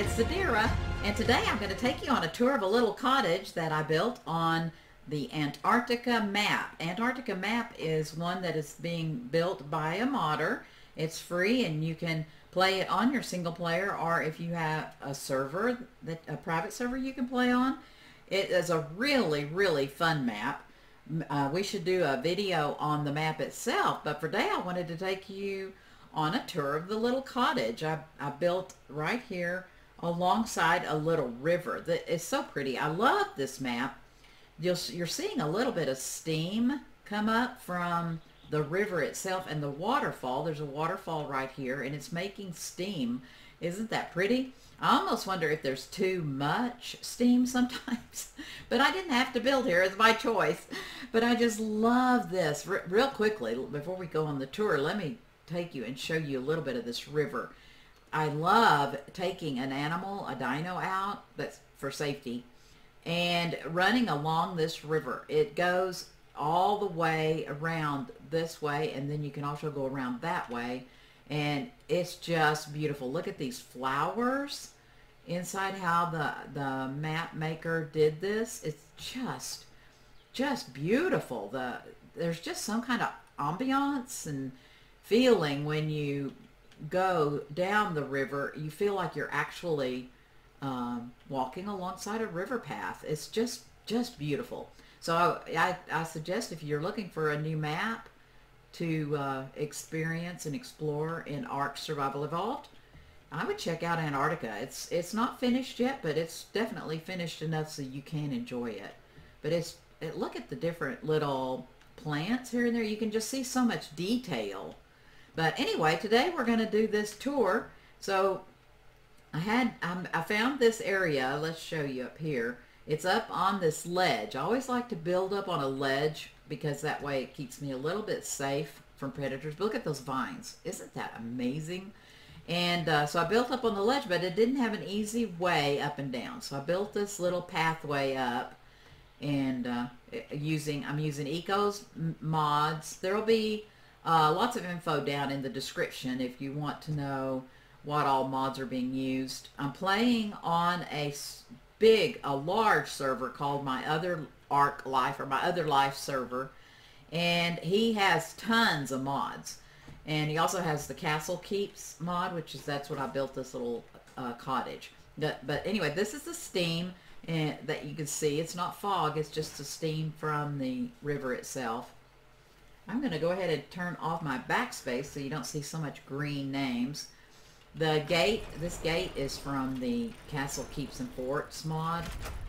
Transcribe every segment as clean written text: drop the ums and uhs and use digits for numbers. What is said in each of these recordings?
it's Zadira, and today I'm going to take you on a tour of a little cottage that I built on the Antarctica map. Antarctica map is one that is being built by a modder. It's free and you can play it on your single player, or if you have a server, a private server you can play on. It is a really fun map. We should do a video on the map itself, but for today I wanted to take you on a tour of the little cottage I built right here alongside a little river. It's so pretty. I love this map. You're seeing a little bit of steam come up from the river itself and the waterfall. There's a waterfall right here and it's making steam. Isn't that pretty? I almost wonder if there's too much steam sometimes, but I didn't have to build here. It's my choice. But I just love this. Real quickly, before we go on the tour, let me take you and show you a little bit of this river. I love taking an animal, a dino out, that's for safety, and running along this river. It goes all the way around this way, and then you can also go around that way, and it's just beautiful. Look at these flowers inside, how the map maker did this. It's just beautiful. There's just some kind of ambiance and feeling when you go down the river. You feel like you're actually walking alongside a river path. It's just beautiful. So I suggest, if you're looking for a new map to experience and explore in Ark Survival Evolved, I would check out Antarctica. It's not finished yet, but it's definitely finished enough so you can enjoy it. But look at the different little plants here and there. You can just see so much detail. But anyway, today we're going to do this tour. So I found this area. Let's show you up here. It's up on this ledge. I always like to build up on a ledge because that way it keeps me a little bit safe from predators. But look at those vines. Isn't that amazing? And so I built up on the ledge, but it didn't have an easy way up and down. So I built this little pathway up, and I'm using Eco's mods. There will be lots of info down in the description if you want to know what all mods are being used. I'm playing on a large server called My Other Ark Life, or My Other Life server, and he has tons of mods. And he also has the Castle Keeps mod, that's what I built this little cottage. But anyway, this is the steam that you can see. It's not fog, it's just the steam from the river itself. I'm going to go ahead and turn off my backspace so you don't see so much green names. This gate is from the Castle Keeps and Forts mod.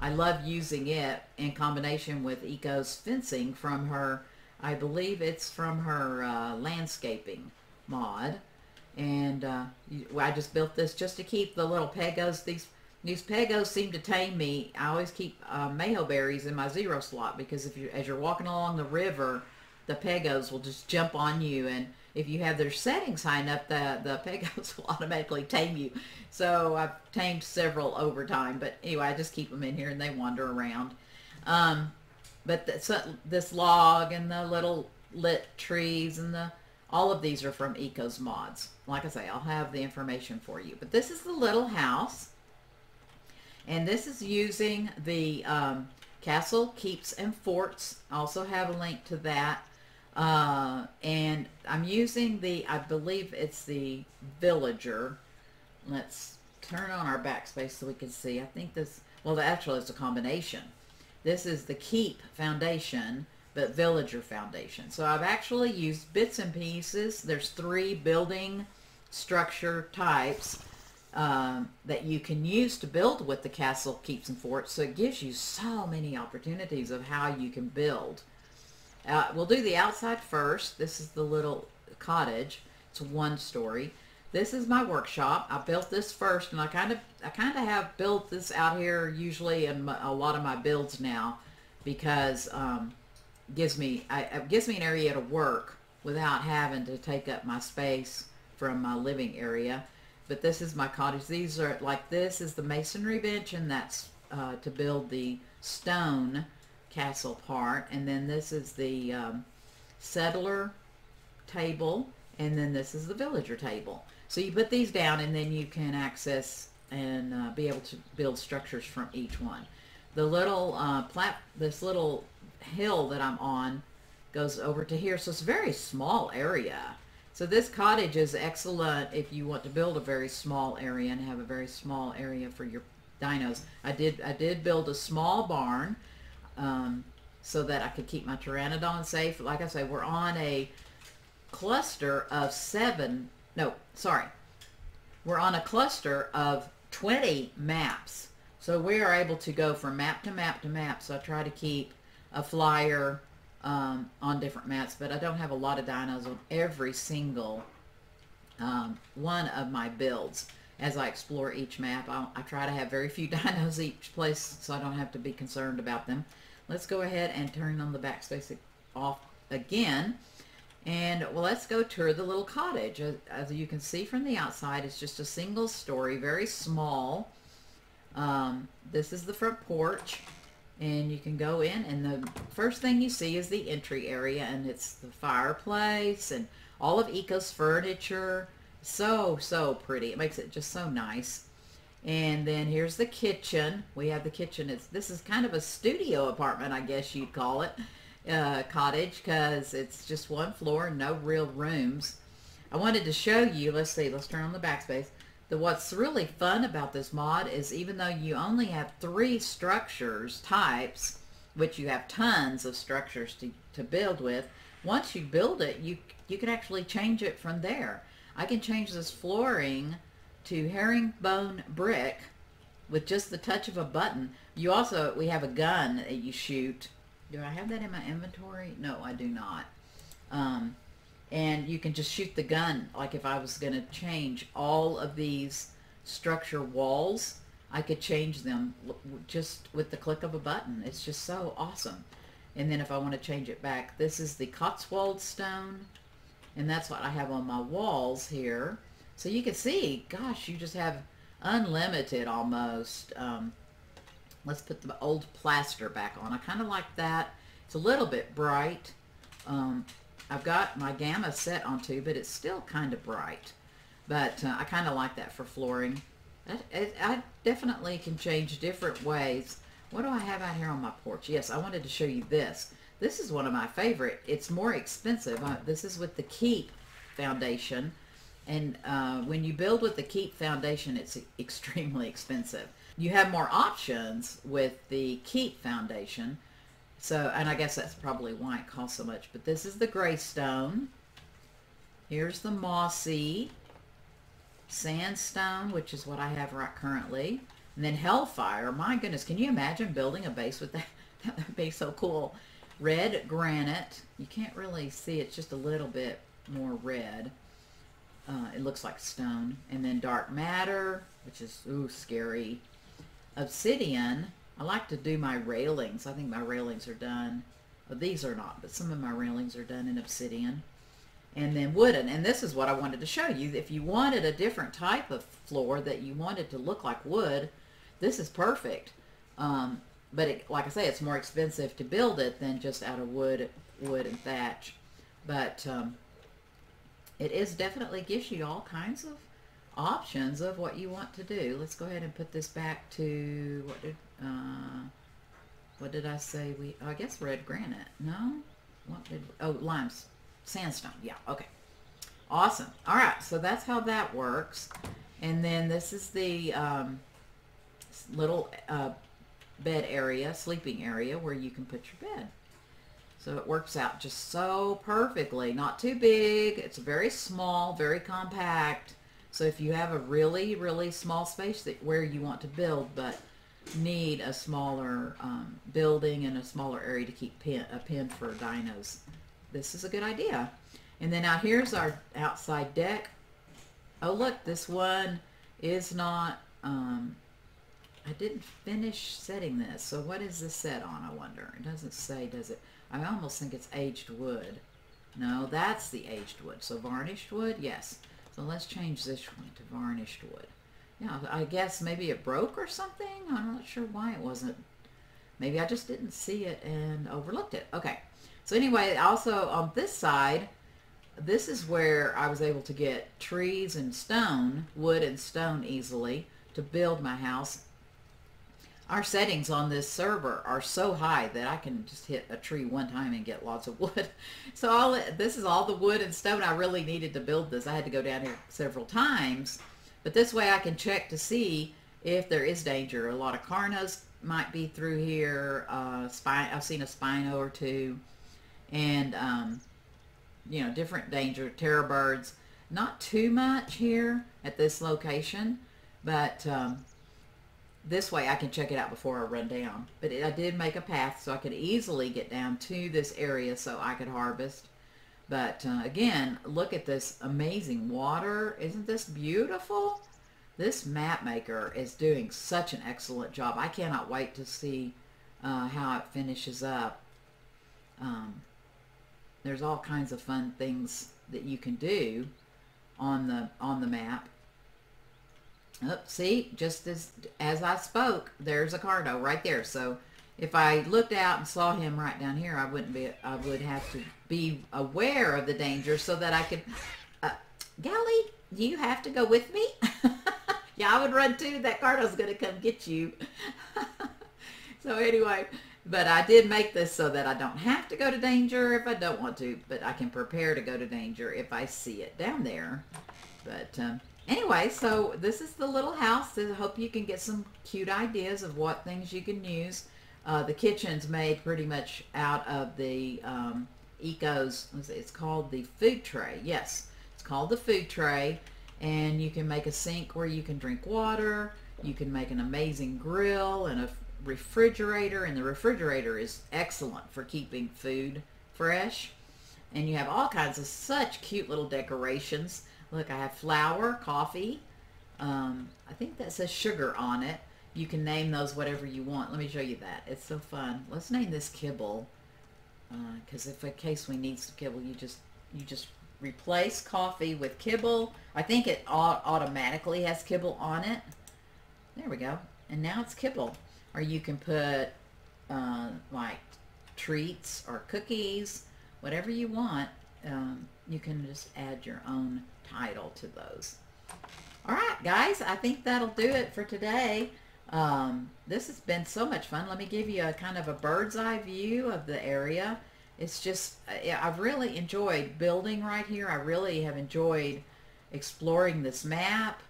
I love using it in combination with Eco's fencing from her, I believe it's from her landscaping mod. And I just built this just to keep the little pegos. These pegos seem to tame me. I always keep mayo berries in my 0 slot, because as you're walking along the river, the pegos will just jump on you, and if you have their settings high enough, the pegos will automatically tame you. So I've tamed several over time, but anyway, I just keep them in here and they wander around. But this log and the little lit trees and all of these are from Eco's mods. Like I say, I'll have the information for you. But this is the little house, and this is using the Castle Keeps and Forts. I also have a link to that. And I'm using I believe it's the Villager. Let's turn on our backspace so we can see. I think actually it's a combination. This is the Keep Foundation, but Villager Foundation. So I've actually used bits and pieces. There's 3 building structure types that you can use to build with the Castle Keeps and Forts. So it gives you so many opportunities of how you can build. We'll do the outside first. This is the little cottage. It's 1 story. This is my workshop. I built this first, and I kind of have built this out here usually in a lot of my builds now, because it gives me an area to work without having to take up my space from my living area. But this is my cottage. These are this is the masonry bench, and that's to build the stone castle part, and then this is the settler table, and then this is the villager table. So you put these down, and then you can access and be able to build structures from each one. The little this little hill that I'm on goes over to here, so it's a very small area. So this cottage is excellent if you want to build a very small area and have a very small area for your dinos. I did build a small barn so that I could keep my pteranodon safe. Like I say, we're on a cluster of we're on a cluster of 20 maps. So we are able to go from map to map to map. So I try to keep a flyer on different maps, but I don't have a lot of dinos on every single one of my builds. As I explore each map, I try to have very few dinos each place, so I don't have to be concerned about them. Let's go ahead and turn on the backspace off again, and well, let's go tour the little cottage. As you can see from the outside, it's just a single story, very small. This is the front porch, and you can go in, and the first thing you see is the entry area, and it's the fireplace and all of Eco's furniture. So pretty. It makes it just so nice. And then here's the kitchen. We have the kitchen. This is kind of a studio apartment, I guess you'd call it, cottage, because it's just one floor and no real rooms. I wanted to show you, let's see, let's turn on the backspace. What's really fun about this mod is even though you only have 3 structures types, which you have tons of structures to build with, once you build it, you can actually change it from there. I can change this flooring to herringbone brick with just the touch of a button. We have a gun that you shoot. Do I have that in my inventory? No, I do not. And you can just shoot the gun. Like if I was going to change all of these structure walls, I could change them just with the click of a button. It's just so awesome. And then if I want to change it back, this is the Cotswold stone, and that's what I have on my walls here. So you can see, gosh, you just have unlimited almost. Let's put the old plaster back on. I kind of like that. It's a little bit bright. I've got my gamma set on too, but it's still kind of bright. But I kind of like that for flooring. I definitely can change different ways. What do I have out here on my porch? Yes, I wanted to show you this. This is one of my favorite. It's more expensive. This is with the Keep Foundation. And when you build with the Keep Foundation, it's extremely expensive. You have more options with the Keep Foundation. So, and I guess that's probably why it costs so much. But this is the gray stone. Here's the mossy sandstone, which is what I have right currently. And then Hellfire. My goodness, can you imagine building a base with that? That would be so cool. Red granite. You can't really see. It's just a little bit more red. It looks like stone. And then dark matter, which is, ooh, scary. Obsidian. I like to do my railings. I think my railings are done. Well, these are not, but some of my railings are done in obsidian. And then wooden. And this is what I wanted to show you. If you wanted a different type of floor that you wanted to look like wood, this is perfect. But like I say, it's more expensive to build it than just out of wood and thatch. But it is definitely gives you all kinds of options of what you want to do. Let's go ahead and put this back to what did I say? I guess red granite. No, limes, sandstone. Yeah, okay, awesome. All right, so that's how that works. And then this is the little bed area, sleeping area where you can put your bed. So it works out just so perfectly. Not too big. It's very small, very compact. So if you have a really, really small space where you want to build but need a smaller building and a smaller area to keep a pen for dinos, this is a good idea. And then out here's our outside deck. Oh look, this one is not, I didn't finish setting this. So what is this set on, I wonder? It doesn't say, does it? I almost think it's aged wood. No, that's the aged wood. So varnished wood, yes. So let's change this one to varnished wood. Yeah, I guess maybe it broke or something. I'm not sure why it wasn't. Maybe I just didn't see it and overlooked it. Okay. So anyway, also on this side, this is where I was able to get trees and stone, wood and stone easily to build my house. Our settings on this server are so high that I can just hit a tree one time and get lots of wood. So this is all the wood and stone I really needed to build this. I had to go down here several times, but this way I can check to see if there is danger. A lot of carnos might be through here. I've seen a spino or two, and you know, different danger, terror birds. Not too much here at this location, but this way I can check it out before I run down. But I did make a path so I could easily get down to this area so I could harvest. But again, look at this amazing water. Isn't this beautiful? This map maker is doing such an excellent job. I cannot wait to see how it finishes up. There's all kinds of fun things that you can do on the map. Oh, see, just as I spoke, there's a cardo right there. So if I looked out and saw him right down here, I would have to be aware of the danger so that I could. Golly, do you have to go with me? Yeah, I would run too. That cardo's gonna come get you. So anyway, but I did make this so that I don't have to go to danger if I don't want to, but I can prepare to go to danger if I see it down there. But anyway, so this is the little house. I hope you can get some cute ideas of what things you can use. The kitchen's made pretty much out of the it's called the food tray. Yes, it's called the food tray. And you can make a sink where you can drink water. You can make an amazing grill and a refrigerator. And the refrigerator is excellent for keeping food fresh. And you have all kinds of such cute little decorations. Look, I have flour, coffee. I think that says sugar on it. You can name those whatever you want. Let me show you that. It's so fun. Let's name this kibble. Because if in case we need some kibble, you just replace coffee with kibble. I think it automatically has kibble on it. There we go. And now it's kibble. Or you can put like treats or cookies, whatever you want. You can just add your own title to those. All right, guys, I think that'll do it for today. This has been so much fun. Let me give you a kind of a bird's eye view of the area. It's just, I've really enjoyed building right here. I really have enjoyed exploring this map.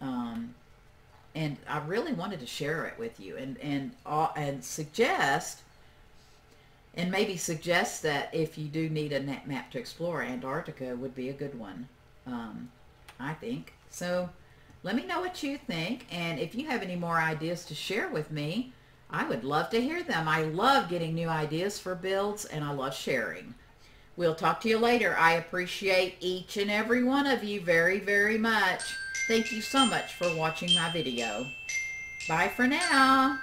And I really wanted to share it with you and suggest, and maybe suggest that if you do need a map to explore, Antarctica would be a good one, I think. So let me know what you think, and if you have any more ideas to share with me, I would love to hear them. I love getting new ideas for builds, and I love sharing. We'll talk to you later. I appreciate each and every one of you very, very much. Thank you so much for watching my video. Bye for now.